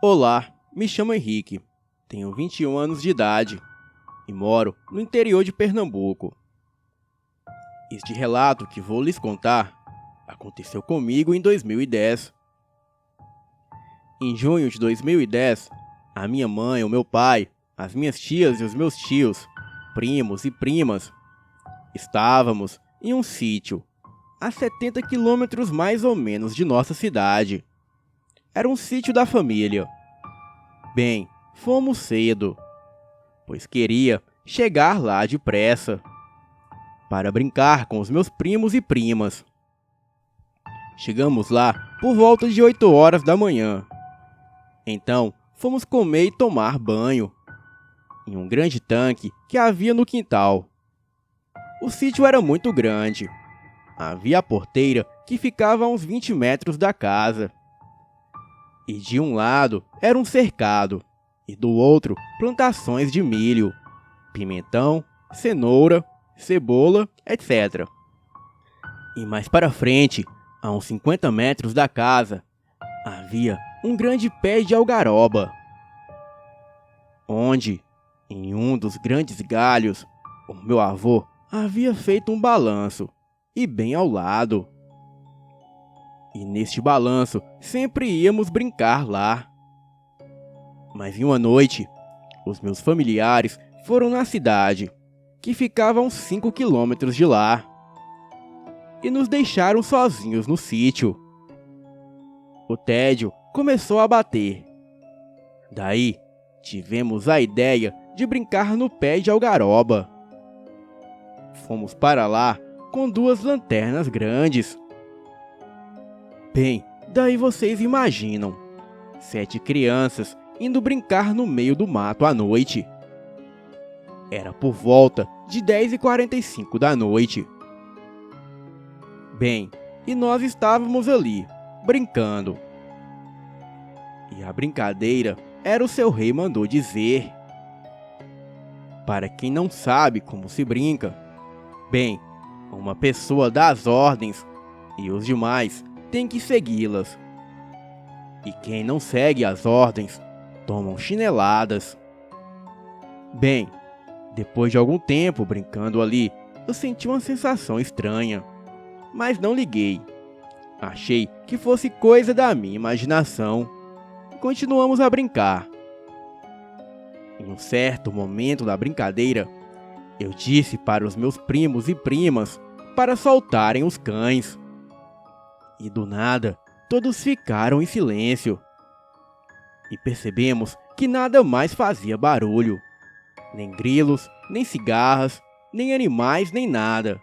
Olá, me chamo Henrique, tenho 21 anos de idade e moro no interior de Pernambuco. Este relato que vou lhes contar aconteceu comigo em 2010. Em junho de 2010, a minha mãe, o meu pai, as minhas tias e os meus tios, primos e primas, estávamos em um sítio a 70 quilômetros mais ou menos de nossa cidade. Era um sítio da família. Bem, fomos cedo, pois queria chegar lá depressa, para brincar com os meus primos e primas. Chegamos lá por volta de 8 horas da manhã. Então, fomos comer e tomar banho, em um grande tanque que havia no quintal. O sítio era muito grande. Havia a porteira que ficava a uns 20 metros da casa. E de um lado era um cercado, e do outro plantações de milho, pimentão, cenoura, cebola, etc. E mais para frente, a uns 50 metros da casa, havia um grande pé de algaroba, onde, em um dos grandes galhos, o meu avô havia feito um balanço, e bem ao lado. E neste balanço sempre íamos brincar lá. Mas em uma noite, os meus familiares foram na cidade, que ficava a uns 5 quilômetros de lá, e nos deixaram sozinhos no sítio. O tédio começou a bater. Daí, tivemos a ideia de brincar no pé de algaroba. Fomos para lá com 2 lanternas grandes. Bem, daí vocês imaginam, 7 crianças indo brincar no meio do mato à noite. Era por volta de 10h45 da noite. Bem, e nós estávamos ali, brincando. E a brincadeira era o seu rei mandou dizer. Para quem não sabe como se brinca, bem, uma pessoa dá as ordens e os demais têm que segui-las. E quem não segue as ordens, tomam chineladas. Bem, depois de algum tempo brincando ali, eu senti uma sensação estranha, mas não liguei. Achei que fosse coisa da minha imaginação. Continuamos a brincar. Em um certo momento da brincadeira, eu disse para os meus primos e primas para soltarem os cães. E do nada, todos ficaram em silêncio. E percebemos que nada mais fazia barulho. Nem grilos, nem cigarras, nem animais, nem nada.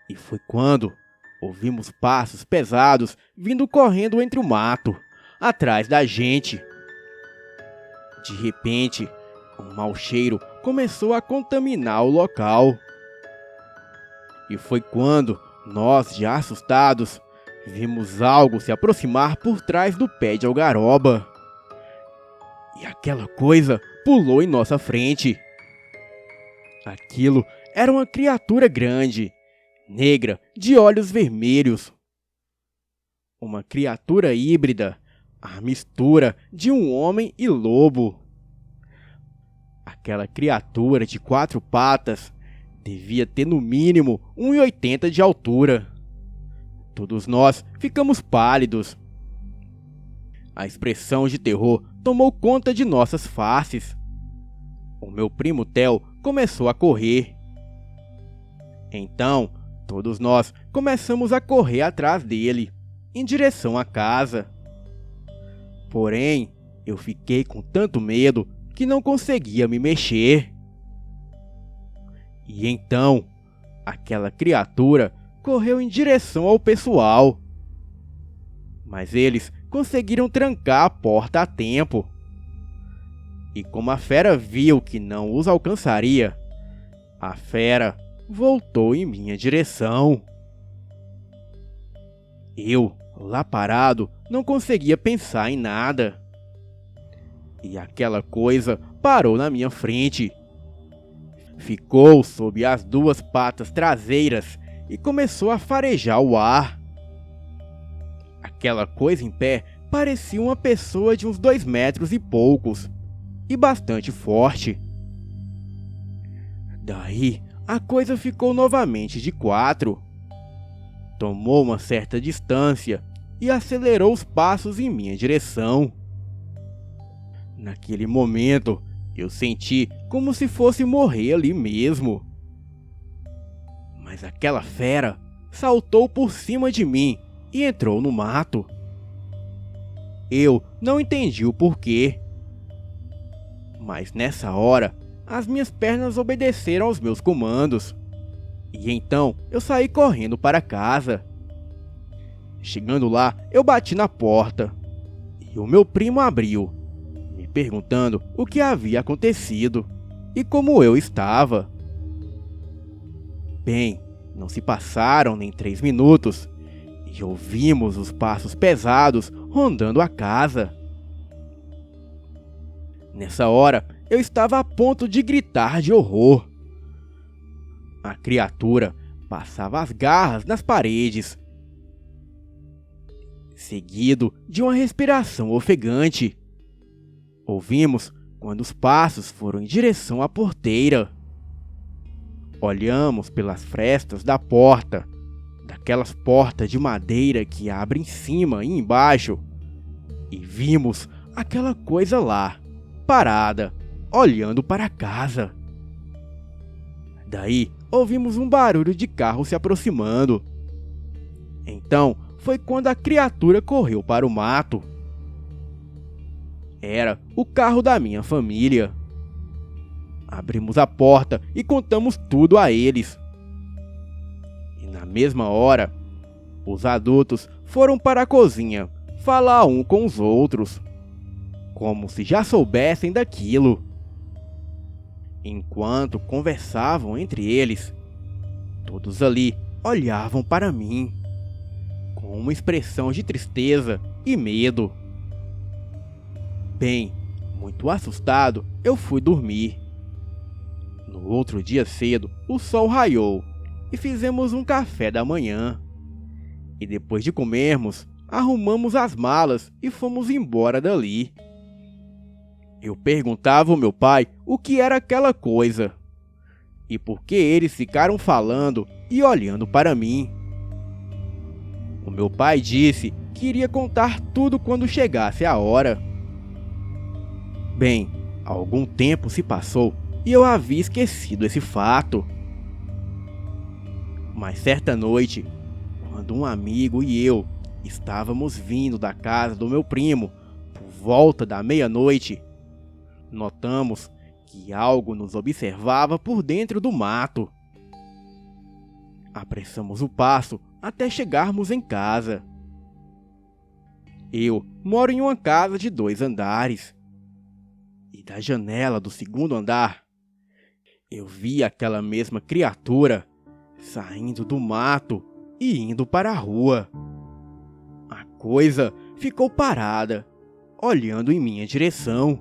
E foi quando ouvimos passos pesados vindo correndo entre o mato, atrás da gente. De repente, um mau cheiro começou a contaminar o local. E foi quando nós, já assustados, vimos algo se aproximar por trás do pé de algaroba. E aquela coisa pulou em nossa frente. Aquilo era uma criatura grande, negra, de olhos vermelhos. Uma criatura híbrida, a mistura de um homem e lobo. Aquela criatura de 4 patas devia ter no mínimo 1,80 de altura. Todos nós ficamos pálidos. A expressão de terror tomou conta de nossas faces. O meu primo Theo começou a correr. Então, todos nós começamos a correr atrás dele, em direção à casa. Porém, eu fiquei com tanto medo que não conseguia me mexer. E então, aquela criatura correu em direção ao pessoal. Mas eles conseguiram trancar a porta a tempo. E como a fera viu que não os alcançaria, a fera voltou em minha direção. Eu, lá parado, não conseguia pensar em nada. E aquela coisa parou na minha frente. Ficou sob as 2 patas traseiras e começou a farejar o ar. Aquela coisa em pé parecia uma pessoa de uns 2 metros e poucos, e bastante forte. Daí, a coisa ficou novamente de 4. Tomou uma certa distância e acelerou os passos em minha direção. Naquele momento, eu senti como se fosse morrer ali mesmo. Mas aquela fera saltou por cima de mim e entrou no mato. Eu não entendi o porquê. Mas nessa hora, as minhas pernas obedeceram aos meus comandos. E então eu saí correndo para casa. Chegando lá, eu bati na porta. E o meu primo abriu, me perguntando o que havia acontecido e como eu estava. Bem, não se passaram nem 3 minutos e ouvimos os passos pesados rondando a casa. Nessa hora, eu estava a ponto de gritar de horror. A criatura passava as garras nas paredes, seguido de uma respiração ofegante. Ouvimos quando os passos foram em direção à porteira. Olhamos pelas frestas da porta, daquelas portas de madeira que abrem em cima e embaixo, e vimos aquela coisa lá, parada, olhando para casa. Daí ouvimos um barulho de carro se aproximando. Então foi quando a criatura correu para o mato. Era o carro da minha família. Abrimos a porta e contamos tudo a eles. E na mesma hora, os adultos foram para a cozinha falar um com os outros, como se já soubessem daquilo. Enquanto conversavam entre eles, todos ali olhavam para mim, com uma expressão de tristeza e medo. Bem, muito assustado, eu fui dormir. No outro dia cedo, o sol raiou e fizemos um café da manhã. E depois de comermos, arrumamos as malas e fomos embora dali. Eu perguntava ao meu pai o que era aquela coisa e por que eles ficaram falando e olhando para mim. O meu pai disse que iria contar tudo quando chegasse a hora. Bem, algum tempo se passou e eu havia esquecido esse fato. Mas certa noite, quando um amigo e eu estávamos vindo da casa do meu primo por volta da meia-noite, notamos que algo nos observava por dentro do mato. Apressamos o passo até chegarmos em casa. Eu moro em uma casa de 2 andares. E da janela do 2º andar, eu vi aquela mesma criatura saindo do mato e indo para a rua. A coisa ficou parada, olhando em minha direção.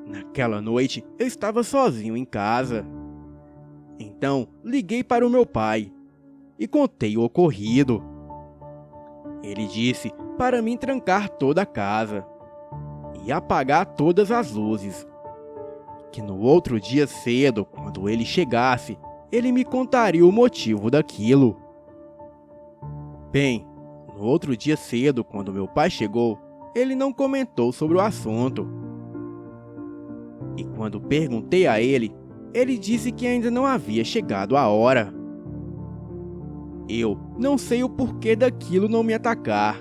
Naquela noite, eu estava sozinho em casa. Então, liguei para o meu pai e contei o ocorrido. Ele disse para mim trancar toda a casa e apagar todas as luzes, que no outro dia cedo, quando ele chegasse, ele me contaria o motivo daquilo. Bem, no outro dia cedo, quando meu pai chegou, ele não comentou sobre o assunto. E quando perguntei a ele, ele disse que ainda não havia chegado a hora. Eu não sei o porquê daquilo não me atacar.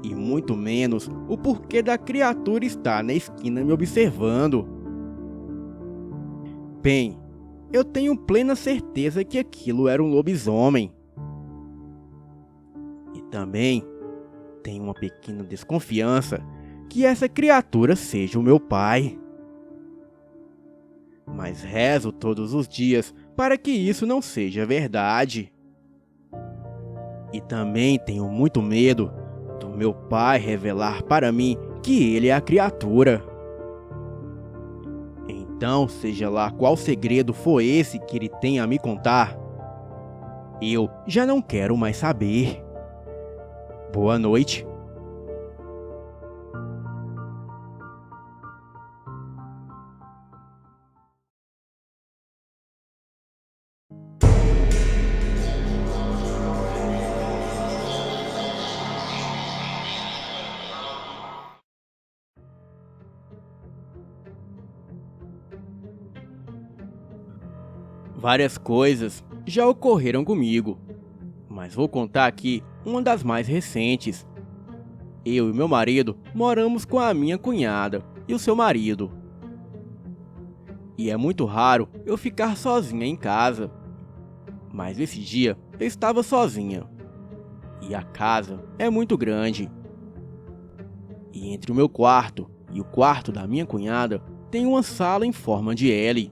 E muito menos o porquê da criatura estar na esquina me observando. Bem, eu tenho plena certeza que aquilo era um lobisomem. E também tenho uma pequena desconfiança que essa criatura seja o meu pai. Mas rezo todos os dias para que isso não seja verdade. E também tenho muito medo do meu pai revelar para mim que ele é a criatura. Então, seja lá qual segredo for esse que ele tem a me contar, eu já não quero mais saber. Boa noite. Várias coisas já ocorreram comigo, mas vou contar aqui uma das mais recentes. Eu e meu marido moramos com a minha cunhada e o seu marido. E é muito raro eu ficar sozinha em casa. Mas esse dia eu estava sozinha. E a casa é muito grande. E entre o meu quarto e o quarto da minha cunhada tem uma sala em forma de L,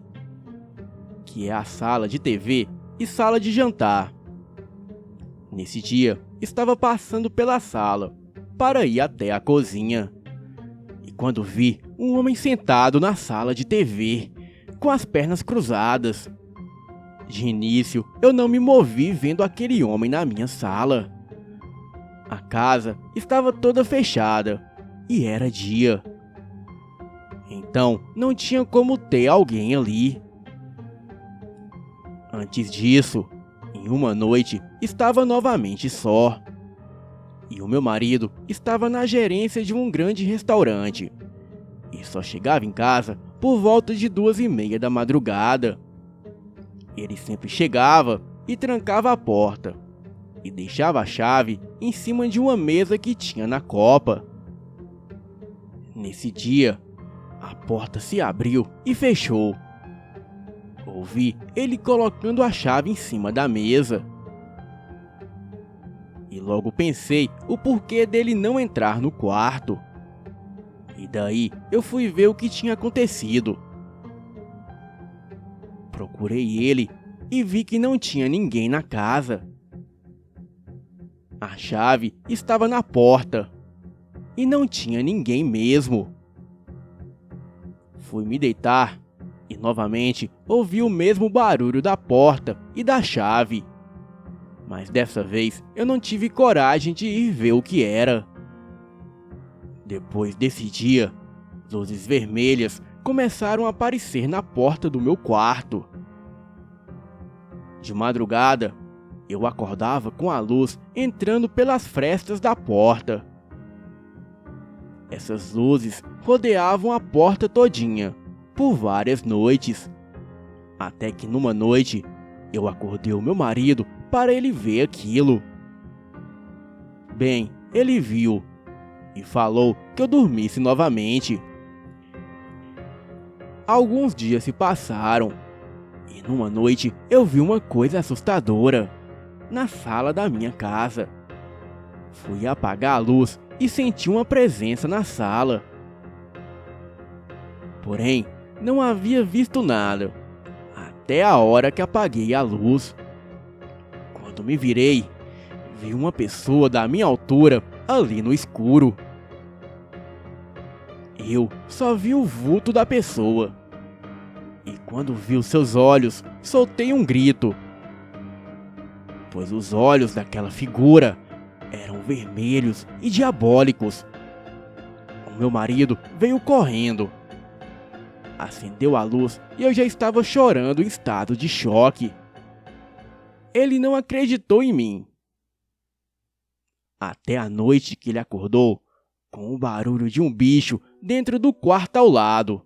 que é a sala de TV e sala de jantar. Nesse dia, estava passando pela sala para ir até a cozinha. E quando vi um homem sentado na sala de TV, com as pernas cruzadas. De início, eu não me movi vendo aquele homem na minha sala. A casa estava toda fechada e era dia. Então, não tinha como ter alguém ali. Antes disso, em uma noite, estava novamente só. E o meu marido estava na gerência de um grande restaurante. E só chegava em casa por volta de 2:30 da madrugada. Ele sempre chegava e trancava a porta. E deixava a chave em cima de uma mesa que tinha na copa. Nesse dia, a porta se abriu e fechou. Ouvi ele colocando a chave em cima da mesa. E logo pensei o porquê dele não entrar no quarto. E daí eu fui ver o que tinha acontecido. Procurei ele e vi que não tinha ninguém na casa. A chave estava na porta e não tinha ninguém mesmo. Fui me deitar e novamente ouvi o mesmo barulho da porta e da chave. Mas dessa vez eu não tive coragem de ir ver o que era. Depois desse dia, luzes vermelhas começaram a aparecer na porta do meu quarto. De madrugada, eu acordava com a luz entrando pelas frestas da porta. Essas luzes rodeavam a porta todinha, por várias noites. Até que numa noite, eu acordei o meu marido para ele ver aquilo. Bem, ele viu e falou que eu dormisse novamente. Alguns dias se passaram e numa noite eu vi uma coisa assustadora na sala da minha casa. Fui apagar a luz e senti uma presença na sala. Porém, não havia visto nada, até a hora que apaguei a luz. Quando me virei, vi uma pessoa da minha altura ali no escuro. Eu só vi o vulto da pessoa. E quando vi os seus olhos, soltei um grito. Pois os olhos daquela figura eram vermelhos e diabólicos. O meu marido veio correndo. Acendeu a luz e eu já estava chorando em estado de choque. Ele não acreditou em mim. Até a noite que ele acordou com o barulho de um bicho dentro do quarto ao lado.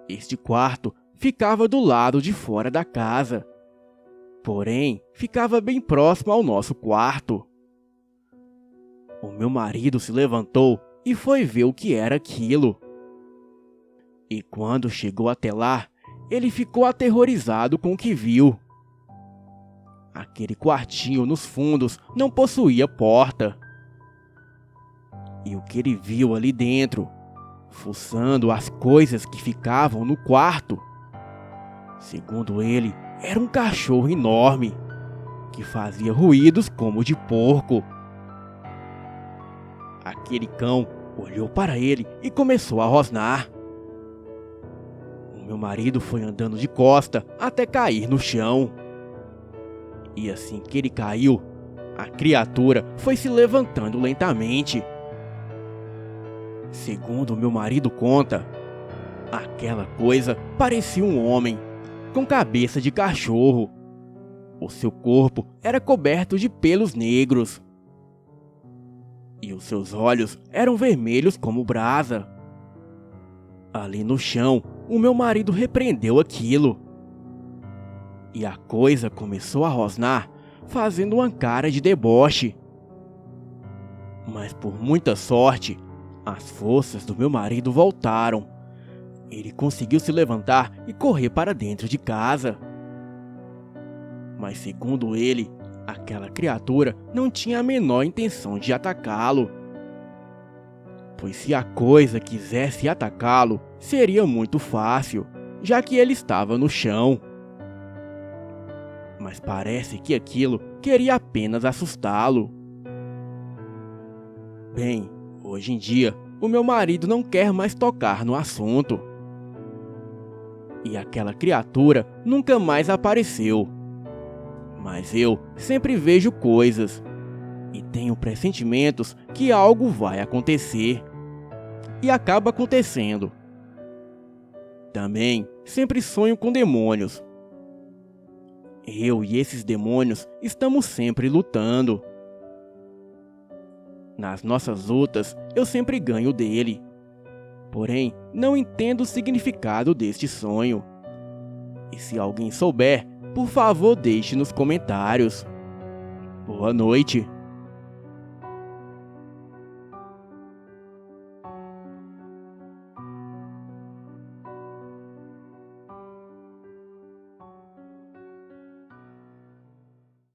Este quarto ficava do lado de fora da casa, porém ficava bem próximo ao nosso quarto. O meu marido se levantou e foi ver o que era aquilo. E quando chegou até lá, ele ficou aterrorizado com o que viu. Aquele quartinho nos fundos não possuía porta. E o que ele viu ali dentro, fuçando as coisas que ficavam no quarto, segundo ele, era um cachorro enorme, que fazia ruídos como de porco. Aquele cão olhou para ele e começou a rosnar. O meu marido foi andando de costa até cair no chão. E assim que ele caiu, A criatura foi se levantando lentamente. Segundo meu marido conta, aquela coisa parecia um homem, com cabeça de cachorro. O seu corpo era coberto de pelos negros. E os seus olhos eram vermelhos como brasa. Ali no chão, o meu marido repreendeu aquilo. E a coisa começou a rosnar, fazendo uma cara de deboche. Mas por muita sorte, as forças do meu marido voltaram. Ele conseguiu se levantar e correr para dentro de casa. Mas segundo ele, aquela criatura não tinha a menor intenção de atacá-lo. Pois se a coisa quisesse atacá-lo, seria muito fácil, já que ele estava no chão. Mas parece que aquilo queria apenas assustá-lo. Bem, hoje em dia, o meu marido não quer mais tocar no assunto. E aquela criatura nunca mais apareceu. Mas eu sempre vejo coisas e tenho pressentimentos que algo vai acontecer. E acaba acontecendo. Também sempre sonho com demônios. Eu e esses demônios estamos sempre lutando. Nas nossas lutas, eu sempre ganho dele. Porém, não entendo o significado deste sonho. E se alguém souber, por favor, deixe nos comentários. Boa noite.